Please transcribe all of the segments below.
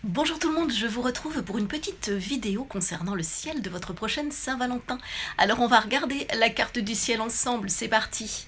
Bonjour tout le monde, je vous retrouve pour une petite vidéo concernant le ciel de votre prochaine Saint-Valentin. Alors on va regarder la carte du ciel ensemble, c'est parti.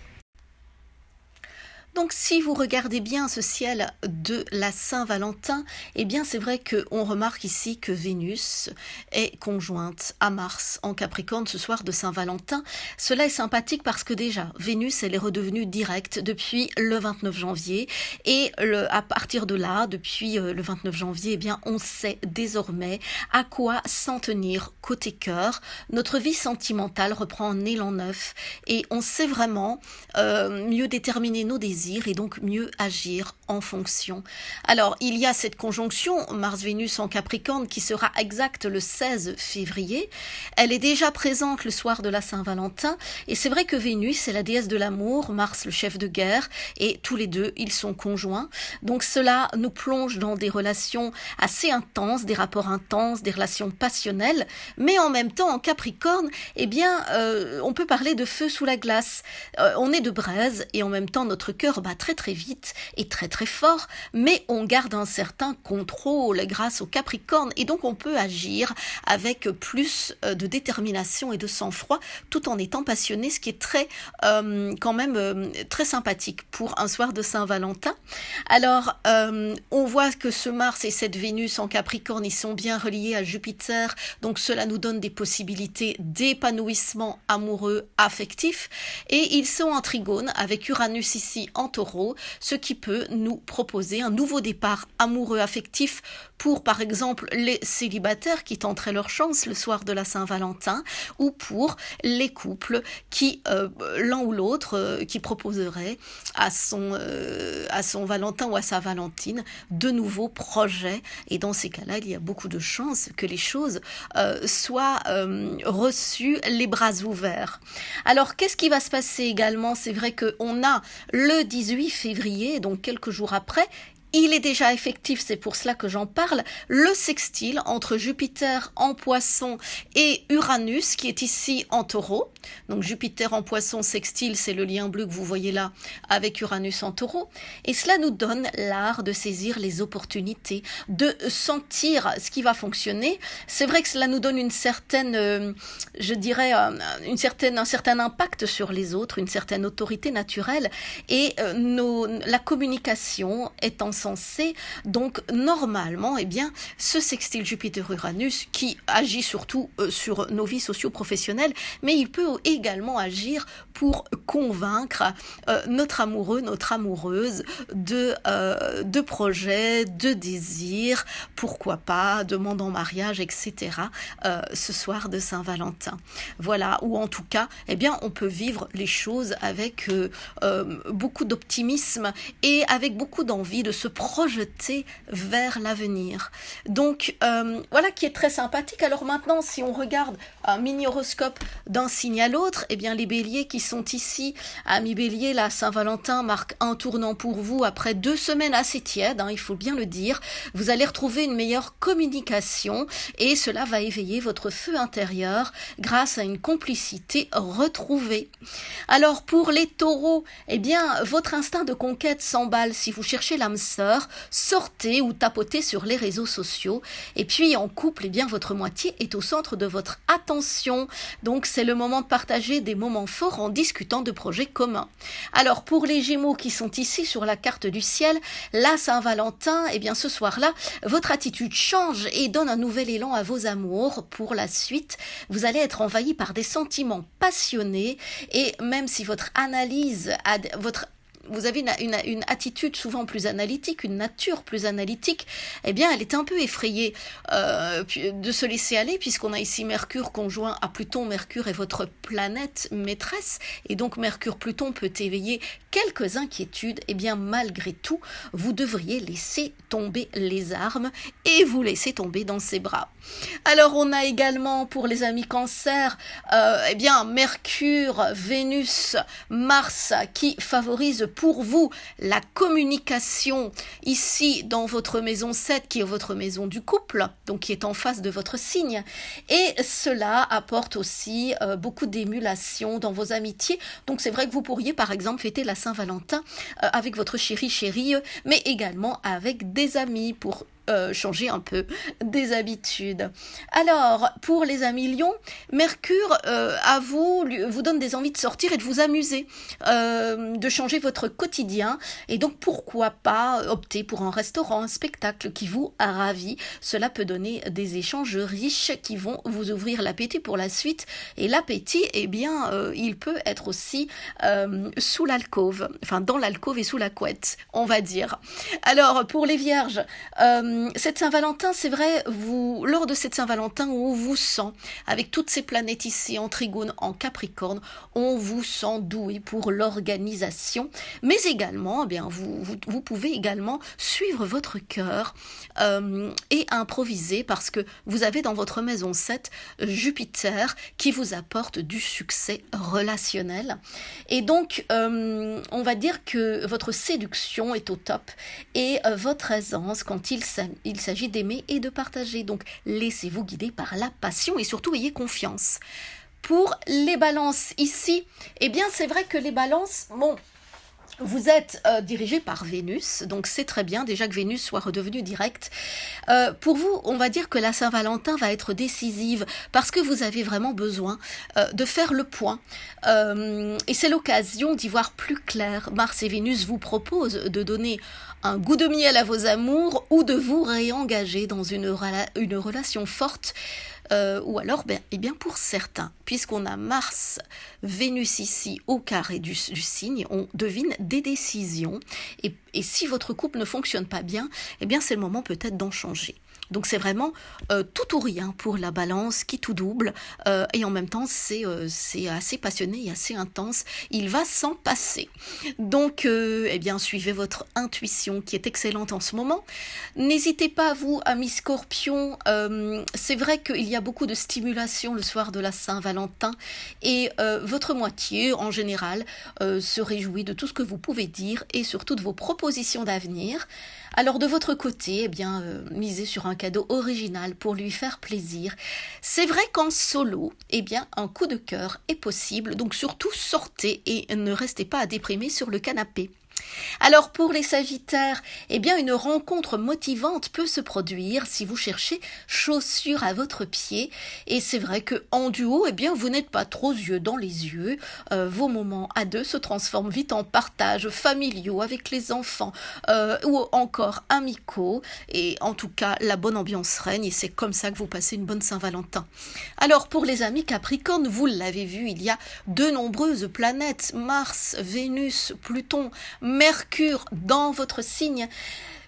Donc si vous regardez bien ce ciel de la Saint-Valentin, eh bien c'est vrai qu'on remarque ici que Vénus est conjointe à Mars en Capricorne ce soir de Saint-Valentin. Cela est sympathique parce que déjà, Vénus elle est redevenue directe depuis le 29 janvier et à partir de là, depuis le 29 janvier, eh bien on sait désormais à quoi s'en tenir côté cœur. Notre vie sentimentale reprend un élan neuf et on sait vraiment mieux déterminer nos désirs et donc mieux agir en fonction. Alors, il y a cette conjonction Mars-Vénus en Capricorne qui sera exacte le 16 février. Elle est déjà présente le soir de la Saint-Valentin et c'est vrai que Vénus est la déesse de l'amour, Mars le chef de guerre et tous les deux, ils sont conjoints. Donc cela nous plonge dans des relations assez intenses, des rapports intenses, des relations passionnelles, mais en même temps en Capricorne, eh bien, on peut parler de feu sous la glace. On est de braise et en même temps notre cœur bat très très vite et très très fort, mais on garde un certain contrôle grâce au Capricorne et donc on peut agir avec plus de détermination et de sang-froid tout en étant passionné, ce qui est très quand même très sympathique pour un soir de Saint-Valentin. Alors on voit que ce Mars et cette Vénus en Capricorne, ils sont bien reliés à Jupiter, donc cela nous donne des possibilités d'épanouissement amoureux affectif et ils sont en trigone avec Uranus ici en Taureau, ce qui peut nous proposer un nouveau départ amoureux affectif pour par exemple les célibataires qui tenteraient leur chance le soir de la Saint-Valentin ou pour les couples qui l'un ou l'autre qui proposerait à son Valentin ou à sa Valentine de nouveaux projets et dans ces cas-là il y a beaucoup de chances que les choses soient reçues les bras ouverts. Alors qu'est-ce qui va se passer également? C'est vrai qu'on a le 18 février, donc quelques jours après, il est déjà effectif, c'est pour cela que j'en parle, le sextile entre Jupiter en Poisson et Uranus qui est ici en Taureau. Donc Jupiter en Poisson sextile, c'est le lien bleu que vous voyez là avec Uranus en Taureau. Et cela nous donne l'art de saisir les opportunités, de sentir ce qui va fonctionner. C'est vrai que cela nous donne une certaine, je dirais, un certain impact sur les autres, une certaine autorité naturelle. Et la communication est en sensé, donc normalement, eh bien, ce sextile Jupiter-Uranus qui agit surtout sur nos vies socio-professionnelles, mais il peut également agir pour convaincre notre amoureux, notre amoureuse de projets, de désirs, pourquoi pas, demande en mariage, etc. Ce soir de Saint-Valentin. Voilà, ou en tout cas, eh bien, on peut vivre les choses avec beaucoup d'optimisme et avec beaucoup d'envie de se projeter vers l'avenir. Donc voilà qui est très sympathique. Alors maintenant, si on regarde un mini horoscope d'un signe à l'autre, eh bien les béliers qui sont ici, amis béliers, la Saint-Valentin marque un tournant pour vous après 2 semaines assez tièdes, il faut bien le dire. Vous allez retrouver une meilleure communication et cela va éveiller votre feu intérieur grâce à une complicité retrouvée. Alors pour les taureaux, eh bien votre instinct de conquête s'emballe. Si vous cherchez l'âme sœur, sortez ou tapotez sur les réseaux sociaux. Et puis en couple, eh bien votre moitié est au centre de votre attention. Donc c'est le moment de partager des moments forts en discutant de projets communs. Alors pour les Gémeaux qui sont ici sur la carte du ciel, la Saint-Valentin, eh bien ce soir-là, votre attitude change et donne un nouvel élan à vos amours. Pour la suite, vous allez être envahi par des sentiments passionnés et même si votre analyse, vous avez une attitude souvent plus analytique, une nature plus analytique, eh bien elle est un peu effrayée de se laisser aller puisqu'on a ici Mercure conjoint à Pluton. Mercure est votre planète maîtresse et donc Mercure-Pluton peut éveiller quelques inquiétudes. Eh bien malgré tout, vous devriez laisser tomber les armes et vous laisser tomber dans ses bras. Alors on a également pour les amis Cancer, eh bien Mercure, Vénus, Mars qui favorisent pour vous la communication ici dans votre maison 7 qui est votre maison du couple, donc qui est en face de votre signe. Et cela apporte aussi beaucoup d'émulation dans vos amitiés. Donc c'est vrai que vous pourriez par exemple fêter la Saint-Valentin avec votre chérie, mais également avec des amis pour changer un peu des habitudes. Alors, pour les amis Lion, Mercure vous donne des envies de sortir et de vous amuser, de changer votre quotidien. Et donc, pourquoi pas opter pour un restaurant, un spectacle qui vous ravit. Cela peut donner des échanges riches qui vont vous ouvrir l'appétit pour la suite. Et l'appétit, eh bien, il peut être aussi sous l'alcôve, enfin dans l'alcôve et sous la couette, on va dire. Alors, pour les Vierges, cette Saint-Valentin, c'est vrai, lors de cette Saint-Valentin, on vous sent, avec toutes ces planètes ici en Trigone, en Capricorne, on vous sent doué pour l'organisation, mais également, eh bien, vous pouvez également suivre votre cœur et improviser parce que vous avez dans votre maison 7 Jupiter qui vous apporte du succès relationnel. Et donc, on va dire que votre séduction est au top et votre aisance quand il s'agit d'aimer et de partager. Donc, laissez-vous guider par la passion et surtout ayez confiance. Pour les balances ici, eh bien, c'est vrai que les balances, bon, vous êtes dirigé par Vénus, donc c'est très bien déjà que Vénus soit redevenue directe. Pour vous, on va dire que la Saint-Valentin va être décisive parce que vous avez vraiment besoin de faire le point. Et c'est l'occasion d'y voir plus clair. Mars et Vénus vous proposent de donner un goût de miel à vos amours ou de vous réengager dans une relation forte. Ou alors, eh bien pour certains, puisqu'on a Mars, Vénus ici au carré du signe, on devine des décisions. Et si votre couple ne fonctionne pas bien, eh bien c'est le moment peut-être d'en changer. Donc c'est vraiment tout ou rien pour la balance qui tout double et en même temps c'est assez passionné et assez intense. Il va s'en passer. Donc eh bien suivez votre intuition qui est excellente en ce moment. N'hésitez pas vous amis Scorpions, c'est vrai qu'il y a beaucoup de stimulation le soir de la Saint-Valentin et votre moitié en général se réjouit de tout ce que vous pouvez dire et surtout de vos propositions d'avenir. Alors de votre côté, eh bien, misez sur un cadeau original pour lui faire plaisir. C'est vrai qu'en solo, eh bien, un coup de cœur est possible, donc surtout sortez et ne restez pas à déprimer sur le canapé. Alors pour les Sagittaires, eh bien une rencontre motivante peut se produire si vous cherchez chaussures à votre pied et c'est vrai que en duo, eh bien vous n'êtes pas trop yeux dans les yeux, vos moments à deux se transforment vite en partages familiaux avec les enfants ou encore amicaux et en tout cas la bonne ambiance règne et c'est comme ça que vous passez une bonne Saint-Valentin. Alors pour les amis Capricorne, vous l'avez vu, il y a de nombreuses planètes, Mars, Vénus, Pluton, Mercure dans votre signe.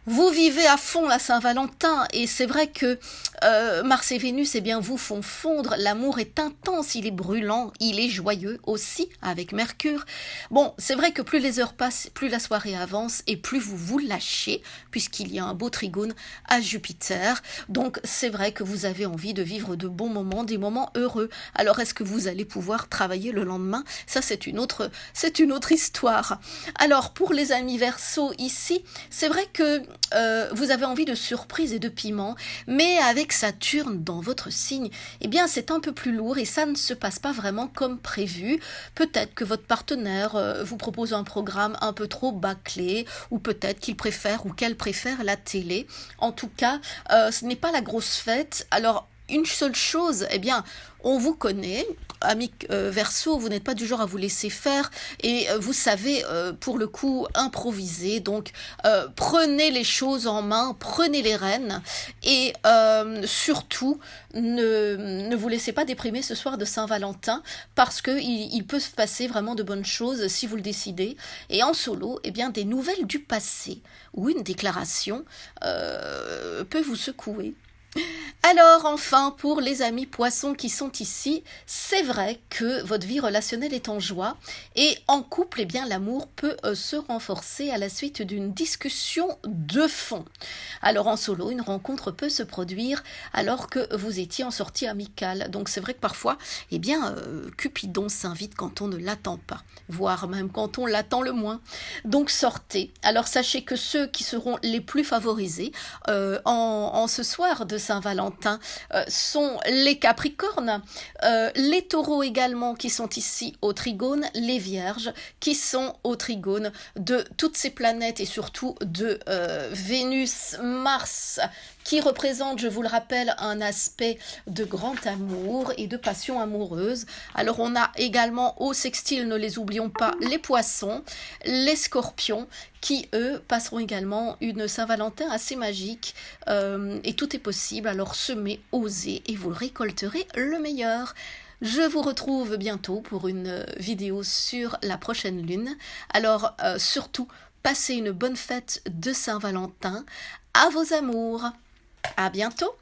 Vous vivez à fond la Saint-Valentin et c'est vrai que Mars et Vénus eh bien, vous font fondre, l'amour est intense, il est brûlant, il est joyeux aussi avec Mercure. Bon, c'est vrai que plus les heures passent, plus la soirée avance et plus vous vous lâchez puisqu'il y a un beau trigone à Jupiter. Donc c'est vrai que vous avez envie de vivre de bons moments, des moments heureux. Alors est-ce que vous allez pouvoir travailler le lendemain? Ça c'est une autre histoire. Alors pour les amis Verseaux ici, c'est vrai que vous avez envie de surprise et de piment, mais avec Saturne dans votre signe, eh bien c'est un peu plus lourd et ça ne se passe pas vraiment comme prévu. Peut-être que votre partenaire vous propose un programme un peu trop bâclé, ou peut-être qu'il préfère ou qu'elle préfère la télé. En tout cas, ce n'est pas la grosse fête. Alors, une seule chose, eh bien, on vous connaît, amis Verseau, vous n'êtes pas du genre à vous laisser faire et vous savez pour le coup improviser, donc prenez les choses en main, prenez les rênes et surtout ne vous laissez pas déprimer ce soir de Saint-Valentin parce qu'il peut se passer vraiment de bonnes choses si vous le décidez. Et en solo, eh bien, des nouvelles du passé ou une déclaration peut vous secouer. Alors enfin, pour les amis poissons qui sont ici, c'est vrai que votre vie relationnelle est en joie et en couple, eh bien, l'amour peut se renforcer à la suite d'une discussion de fond. Alors en solo, une rencontre peut se produire alors que vous étiez en sortie amicale. Donc c'est vrai que parfois, eh bien, Cupidon s'invite quand on ne l'attend pas, voire même quand on l'attend le moins. Donc sortez. Alors sachez que ceux qui seront les plus favorisés en ce soir de Saint-Valentin, Saint-Valentin sont les Capricornes, les Taureaux également qui sont ici au Trigone, les Vierges qui sont au Trigone de toutes ces planètes et surtout de Vénus, Mars, qui représente, je vous le rappelle, un aspect de grand amour et de passion amoureuse. Alors on a également au sextile, ne les oublions pas, les Poissons, les Scorpions, qui eux passeront également une Saint-Valentin assez magique, et tout est possible, alors semez, osez et vous récolterez le meilleur. Je vous retrouve bientôt pour une vidéo sur la prochaine lune. Alors surtout, passez une bonne fête de Saint-Valentin à vos amours. À bientôt!